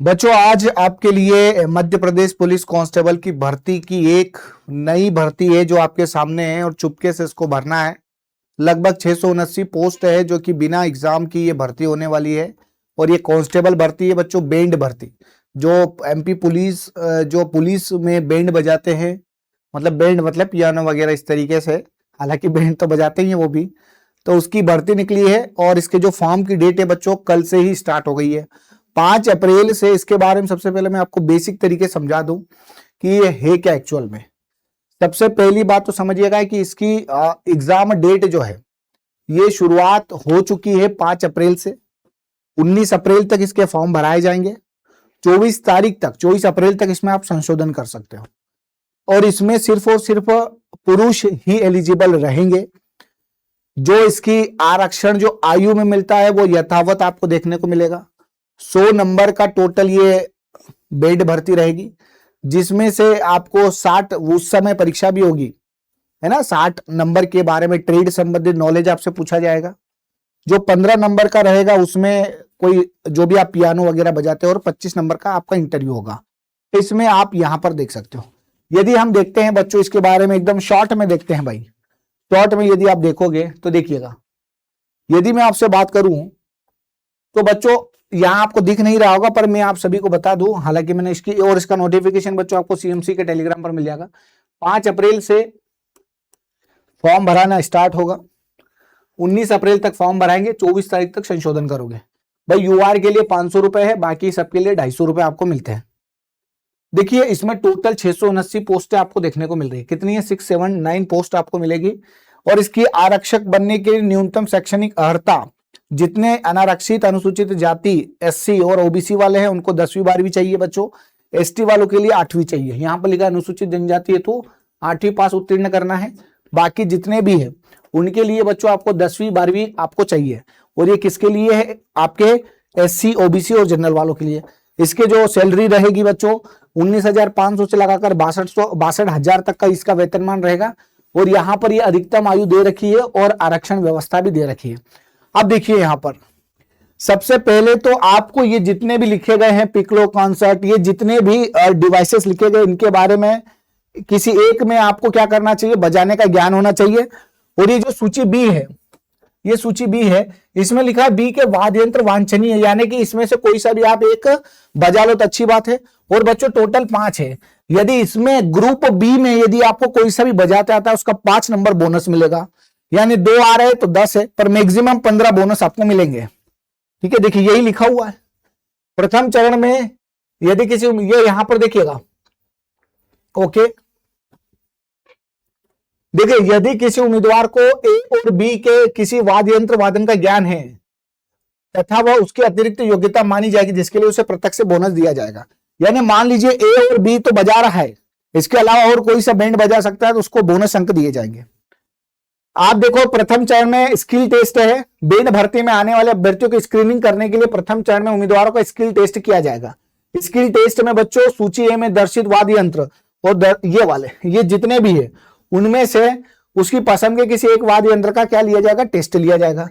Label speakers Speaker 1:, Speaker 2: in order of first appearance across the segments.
Speaker 1: बच्चों, आज आपके लिए मध्य प्रदेश पुलिस कांस्टेबल की भर्ती की एक नई भर्ती है जो आपके सामने है और चुपके से इसको भरना है। लगभग 679 पोस्ट है जो कि बिना एग्जाम की ये भर्ती होने वाली है और ये कांस्टेबल भर्ती है बच्चों, बैंड भर्ती। जो एमपी पुलिस जो पुलिस में बैंड बजाते हैं, मतलब बैंड मतलब पियानो वगैरह इस तरीके से, हालांकि बैंड तो बजाते ही हैं वो भी, तो उसकी भर्ती निकली है और इसके जो फॉर्म की डेट है बच्चों कल से ही स्टार्ट हो गई है, 5 अप्रैल से। इसके बारे में सबसे पहले मैं आपको बेसिक तरीके समझा दूं कि ये है क्या एक्चुअल में। सबसे पहली बात तो समझिएगा कि इसकी एग्जाम डेट जो है ये शुरुआत हो चुकी है 5 अप्रैल से। 19 अप्रैल तक इसके फॉर्म भराए जाएंगे। 24 तारीख तक, 24 अप्रैल तक इसमें आप संशोधन कर सकते हो और इसमें सिर्फ और सिर्फ पुरुष ही एलिजिबल रहेंगे। जो इसकी आरक्षण जो आयु में मिलता है वो यथावत आपको देखने को मिलेगा। 100 नंबर का टोटल ये बेड भर्ती रहेगी, जिसमें से आपको 60 उस समय परीक्षा भी होगी, है ना। 60 नंबर के बारे में ट्रेड संबंधित नॉलेज आपसे पूछा जाएगा। जो 15 नंबर का रहेगा उसमें कोई जो भी आप पियानो वगैरह बजाते हो, और 25 नंबर का आपका इंटरव्यू होगा। इसमें आप यहां पर देख सकते हो। यदि हम देखते हैं बच्चों इसके बारे में एकदम शॉर्ट में देखते हैं भाई, शॉर्ट में यदि आप देखोगे तो देखिएगा, यदि मैं आपसे बात करूं तो बच्चों यहां आपको दिख नहीं रहा होगा पर मैं आप सभी को बता दूं, हालांकि मैंने इसकी और इसका नोटिफिकेशन बच्चों आपको सीएमसी के टेलीग्राम पर मिल जाएगा। 5 अप्रैल से फॉर्म भराना स्टार्ट होगा, 19 अप्रैल तक फॉर्म भराएंगे, 24 तारीख तक संशोधन करोगे। भाई यूआर के लिए 500 रुपए है, बाकी सबके लिए 250 रुपए आपको मिलते हैं। देखिए इसमें टोटल 679 पोस्टें आपको देखने को मिल रही है। कितनी है? 679 पोस्ट आपको मिलेगी। और इसकी आरक्षक बनने के लिए न्यूनतम शैक्षणिक अर्हता, जितने अनारक्षित अनुसूचित जाति एससी और ओबीसी वाले हैं उनको 10वीं 12वीं चाहिए बच्चों। एसटी वालों के लिए 8वीं चाहिए। यहाँ पर लिखा अनुसूचित जनजाति है तो 8वीं पास उत्तीर्ण करना है। बाकी जितने भी है उनके लिए बच्चों आपको 10वीं 12वीं आपको चाहिए। और ये किसके लिए है? आपके एससी ओबीसी और जनरल वालों के लिए। इसके जो सैलरी रहेगी बच्चों 19,500 से लगाकर 62,000 तक का इसका वेतनमान रहेगा। और यहाँ पर ये अधिकतम आयु दे रखी है और आरक्षण व्यवस्था भी दे रखी है। अब देखिए यहाँ पर सबसे पहले तो आपको ये जितने भी लिखे गए हैं पिकलो कॉन्सर्ट, ये जितने भी डिवाइसेस लिखे गए इनके बारे में किसी एक में आपको क्या करना चाहिए? बजाने का ज्ञान होना चाहिए। और ये जो सूची बी है, ये सूची बी है, इसमें लिखा है बी के वाद्य यंत्र वांछनीय है, यानी कि इसमें से कोई सा भी आप एक बजा लो तो अच्छी बात है। और बच्चों टोटल 5 है। यदि इसमें ग्रुप बी में यदि आपको कोई सा भी बजाते आता है उसका 5 नंबर बोनस मिलेगा, यानी 2 आ रहे तो 10 है, पर मैक्सिमम 15 बोनस आपको मिलेंगे। ठीक है, देखिए यही लिखा हुआ है। प्रथम चरण में यदि किसी, ये यहां पर देखिएगा, ओके, देखिए यदि किसी उम्मीदवार को ए और बी के किसी वाद्य यंत्र वादन का ज्ञान है तथा वह उसकी अतिरिक्त योग्यता मानी जाएगी, जिसके लिए उसे प्रत्यक्ष से बोनस दिया जाएगा। यानी मान लीजिए ए और बी तो बजा रहा है, इसके अलावा और कोई सा बैंड बजा सकता है तो उसको बोनस अंक दिए जाएंगे। आप देखो प्रथम चरण में स्किल टेस्ट है। बैंड भर्ती में आने वाले अभ्यर्थियों की स्क्रीनिंग करने के लिए प्रथम चरण में उम्मीदवारों का स्किल टेस्ट किया जाएगा। स्किल टेस्ट में बच्चों सूची ए में दर्शित वाद्य यंत्र और ये वाले ये जितने भी है उनमें से उसकी पसंद के किसी एक वाद्य यंत्र का क्या लिया जाएगा? टेस्ट लिया जाएगा,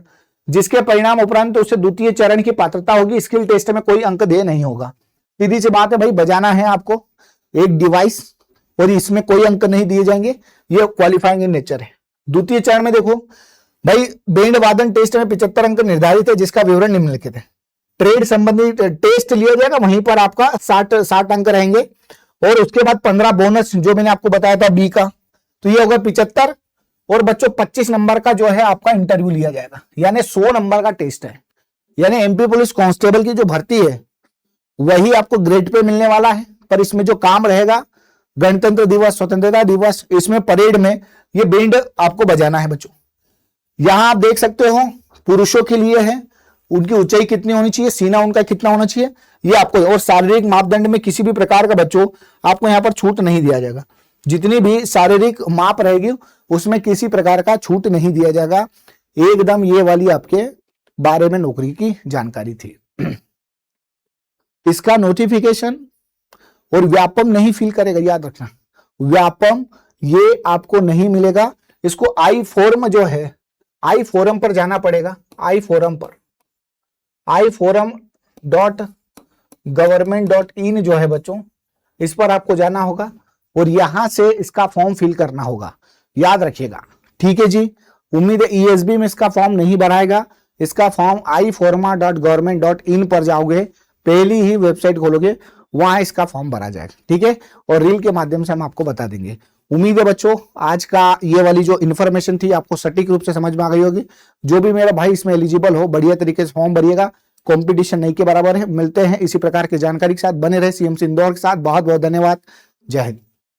Speaker 1: जिसके परिणाम उपरांत तो उसे द्वितीय चरण की पात्रता होगी। स्किल टेस्ट में कोई अंक दे नहीं होगा। सीधी सी बात है भाई, बजाना है आपको एक डिवाइस और इसमें कोई अंक नहीं दिए जाएंगे, ये क्वालिफाइंग इन नेचर है। द्वितीय चरण में देखो भाई, बैंड वादन टेस्ट में 75 अंक निर्धारित है, जिसका विवरण निम्नलिखित है। ट्रेड संबंधी टेस्ट लिया जाएगा, वहीं पर आपका 60 अंक रहेंगे। और उसके बाद 15 बोनस जो मैंने आपको बताया था बी का, तो ये होगा 75। और बच्चों 25 नंबर का जो है आपका इंटरव्यू लिया जाएगा, यानी 100 नंबर का टेस्ट है। यानी एमपी पुलिस कांस्टेबल की जो भर्ती है वही आपको ग्रेड पे मिलने वाला है, पर इसमें जो काम रहेगा गणतंत्र दिवस, स्वतंत्रता दिवस, इसमें परेड में ये बैंड आपको बजाना है बच्चों। यहां आप देख सकते हो पुरुषों के लिए है, उनकी ऊंचाई कितनी होनी चाहिए, सीना उनका कितना होना चाहिए, ये आपको। और शारीरिक मापदंड में किसी भी प्रकार का बच्चों आपको यहां पर छूट नहीं दिया जाएगा। जितनी भी शारीरिक माप रहेगी उसमें किसी प्रकार का छूट नहीं दिया जाएगा। एकदम ये वाली आपके बारे में नौकरी की जानकारी थी। इसका नोटिफिकेशन और व्यापम नहीं फिल करेगा, याद रखना, व्यापम ये आपको नहीं मिलेगा। इसको आई फोरम जो है, आई फोरम पर जाना पड़ेगा। आई फोरम पर, आई फोरम government.in जो है बच्चों, इस पर आपको जाना होगा और यहां से इसका फॉर्म फिल करना होगा, याद रखिएगा। ठीक है जी, उम्मीद है ईएसबी में इसका फॉर्म नहीं भराएगा। इसका फॉर्म iforma.government.in पर जाओगे, पहली ही वेबसाइट खोलोगे, वहां इसका फॉर्म भरा जाएगा। ठीक है, और रील के माध्यम से हम आपको बता देंगे। उम्मीद है बच्चों आज का ये वाली जो इन्फॉर्मेशन थी आपको सटीक रूप से समझ में आ गई होगी। जो भी मेरा भाई इसमें एलिजिबल हो, बढ़िया तरीके से फॉर्म भरिएगा, कंपटीशन नहीं के बराबर है। मिलते हैं इसी प्रकार की जानकारी के साथ, बने रहे सीएमसी इंदौर के साथ। बहुत बहुत धन्यवाद, जय हिंद।